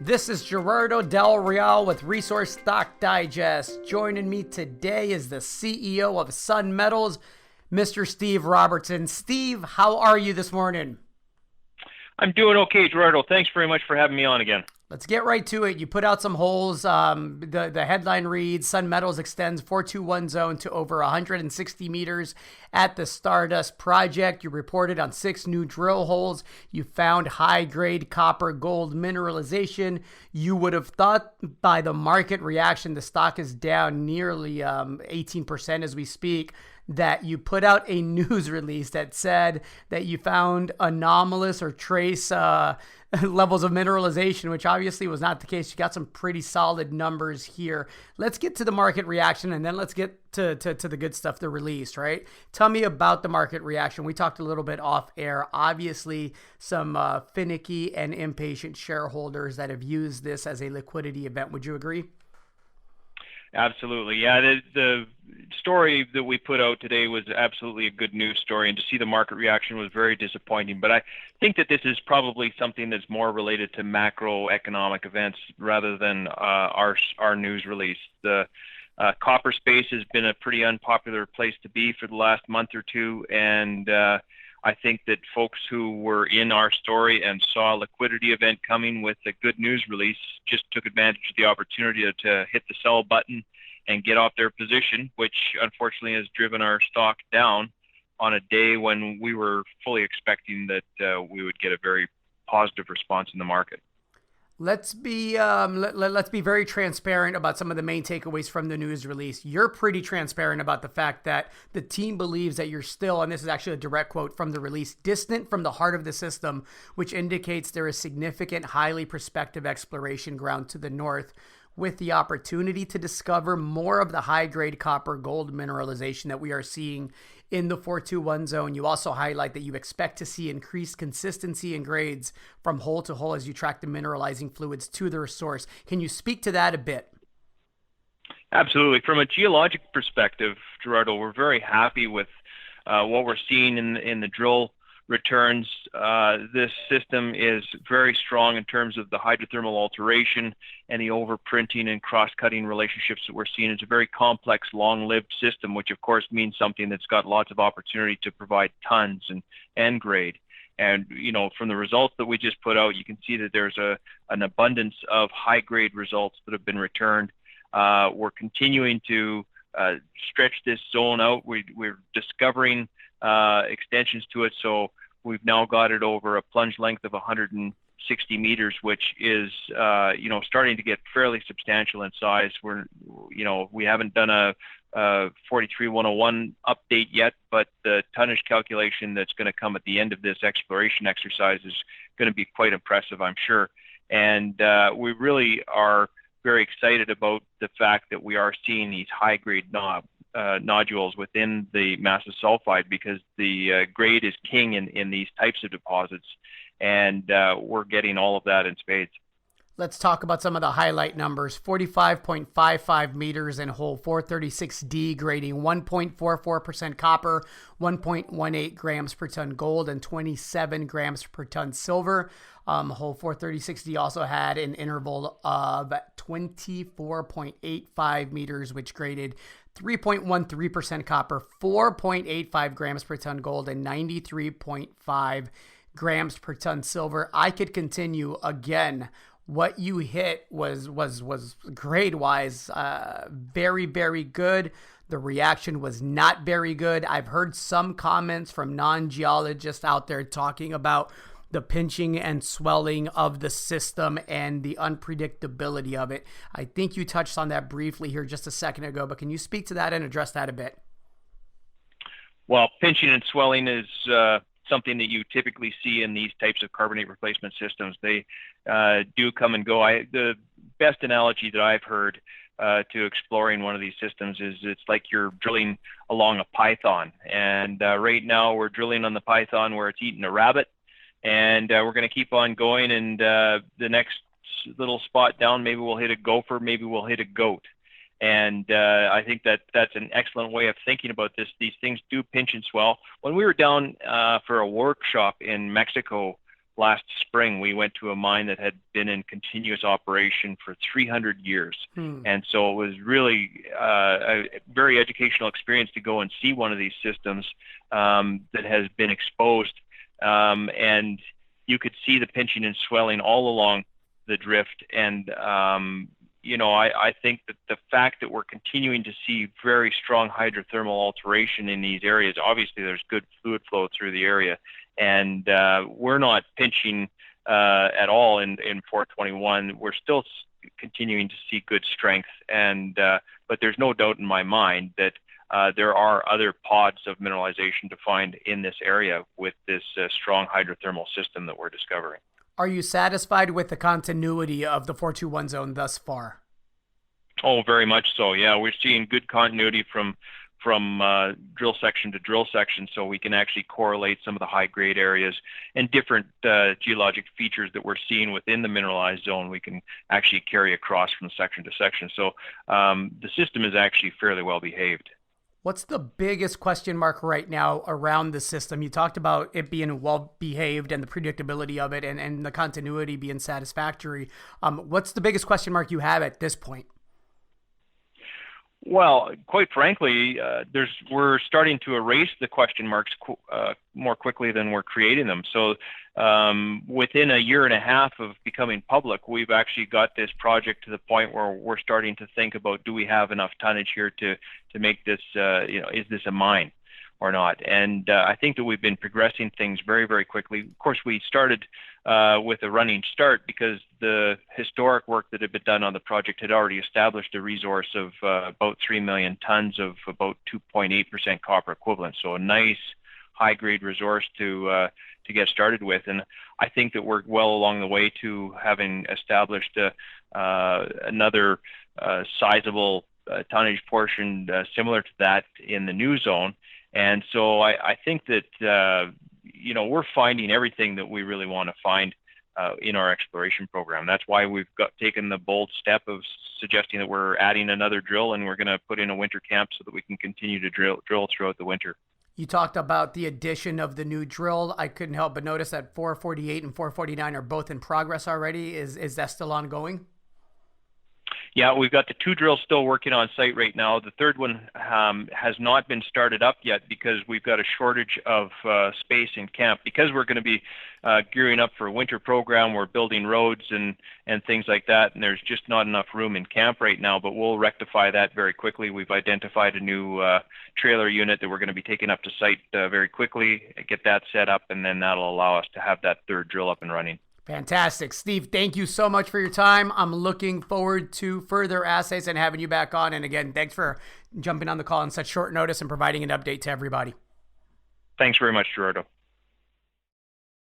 This is Gerardo Del Real with Resource Stock Digest. Joining me today is the CEO of Sun Metals, Mr. Steve Robertson. Steve, how are you this morning? I'm doing okay, Gerardo. Thanks very much for having me on again. Let's get right to it. You put out some holes. The headline reads, Sun Metals extends 421 zone to over 160 meters at the Stardust project. You reported on 6 new drill holes. You found high-grade copper gold mineralization. You would have thought by the market reaction, the stock is down nearly 18% as we speak, that you put out a news release that said that you found anomalous or trace levels of mineralization, which obviously was not the case. You got some pretty solid numbers here. Let's get to the market reaction, and then let's get to the good stuff, the release, right? Tell me about the market reaction. We talked a little bit off air. Obviously, some finicky and impatient shareholders that have used this as a liquidity event. Would you agree? Absolutely. Yeah, the story that we put out today was absolutely a good news story, and to see the market reaction was very disappointing. But I think that this is probably something that's more related to macroeconomic events rather than our news release. The copper space has been a pretty unpopular place to be for the last month or two, and I think that folks who were in our story and saw a liquidity event coming with a good news release just took advantage of the opportunity to hit the sell button and get off their position, which unfortunately has driven our stock down on a day when we were fully expecting that we would get a very positive response in the market. Let's be very transparent about some of the main takeaways from the news release. You're pretty transparent about the fact that the team believes that you're still, and this is actually a direct quote from the release, distant from the heart of the system, which indicates there is significant, highly prospective exploration ground to the north, with the opportunity to discover more of the high-grade copper gold mineralization that we are seeing in the 421 zone. You also highlight that you expect to see increased consistency in grades from hole to hole as you track the mineralizing fluids to their source. Can you speak to that a bit? Absolutely. From a geologic perspective, Gerardo, we're very happy with what we're seeing in the drill returns. This system is very strong in terms of the hydrothermal alteration and the overprinting and cross-cutting relationships that we're seeing. It's a very complex, long-lived system, which of course means something that's got lots of opportunity to provide tons and grade. And, you know, from the results that we just put out, you can see that there's an abundance of high-grade results that have been returned. We're continuing to stretch this zone out. We're discovering extensions to it, so we've now got it over a plunge length of 160 meters, which is starting to get fairly substantial in size. We haven't done a 43-101 update yet, but the tonnage calculation that's going to come at the end of this exploration exercise is going to be quite impressive, I'm sure. And we really are very excited about the fact that we are seeing these high-grade nodules within the massive sulfide, because the grade is king in these types of deposits, and we're getting all of that in spades. Let's talk about some of the highlight numbers. 45.55 meters in hole 436D, grading 1.44% copper, 1.18 grams per ton gold, and 27 grams per ton silver. Hole 436D also had an interval of 24.85 meters, which graded 3.13% copper, 4.85 grams per ton gold, and 93.5 grams per ton silver. I could continue. Again, what you hit was grade wise very, very good. The reaction was not very good. I've heard some comments from non-geologists out there talking about the pinching and swelling of the system and the unpredictability of it. I think you touched on that briefly here just a second ago, but can you speak to that and address that a bit? Well, pinching and swelling is something that you typically see in these types of carbonate replacement systems. They do come and go. The best analogy that I've heard to exploring one of these systems is it's like you're drilling along a python. And right now we're drilling on the python where it's eating a rabbit. And we're going to keep on going, and the next little spot down, maybe we'll hit a gopher, maybe we'll hit a goat. And I think that's an excellent way of thinking about this. These things do pinch and swell. When we were down for a workshop in Mexico last spring, we went to a mine that had been in continuous operation for 300 years. And so it was really a very educational experience to go and see one of these systems that has been exposed. And you could see the pinching and swelling all along the drift. And, I think that the fact that we're continuing to see very strong hydrothermal alteration in these areas, obviously there's good fluid flow through the area. And we're not pinching at all in 421. We're still continuing to see good strength. And but there's no doubt in my mind that there are other pods of mineralization to find in this area with this strong hydrothermal system that we're discovering. Are you satisfied with the continuity of the 421 zone thus far? Oh, very much so. Yeah, we're seeing good continuity from drill section to drill section, so we can actually correlate some of the high-grade areas and different geologic features that we're seeing within the mineralized zone. We can actually carry across from section to section. So the system is actually fairly well behaved. What's the biggest question mark right now around the system? You talked about it being well behaved and the predictability of it and the continuity being satisfactory. What's the biggest question mark you have at this point? Well, quite frankly, we're starting to erase the question marks more quickly than we're creating them. So within a year and a half of becoming public, we've actually got this project to the point where we're starting to think about, do we have enough tonnage here to make this, is this a mine or not? And I think that we've been progressing things very, very quickly. Of course, we started with a running start because the historic work that had been done on the project had already established a resource of about 3 million tons of about 2.8% copper equivalent. So a nice high-grade resource to get started with. And I think that we're well along the way to having established another sizable tonnage portion similar to that in the new zone. And so I think that, we're finding everything that we really want to find in our exploration program. That's why we've taken the bold step of suggesting that we're adding another drill, and we're going to put in a winter camp so that we can continue to drill throughout the winter. You talked about the addition of the new drill. I couldn't help but notice that 448 and 449 are both in progress already. Is that still ongoing? Yeah, we've got the 2 drills still working on site right now. The third one has not been started up yet because we've got a shortage of space in camp. Because we're going to be gearing up for a winter program, we're building roads and things like that, and there's just not enough room in camp right now, but we'll rectify that very quickly. We've identified a new trailer unit that we're going to be taking up to site very quickly, get that set up, and then that'll allow us to have that third drill up and running. Fantastic. Steve, thank you so much for your time. I'm looking forward to further assays and having you back on. And again, thanks for jumping on the call on such short notice and providing an update to everybody. Thanks very much, Gerardo.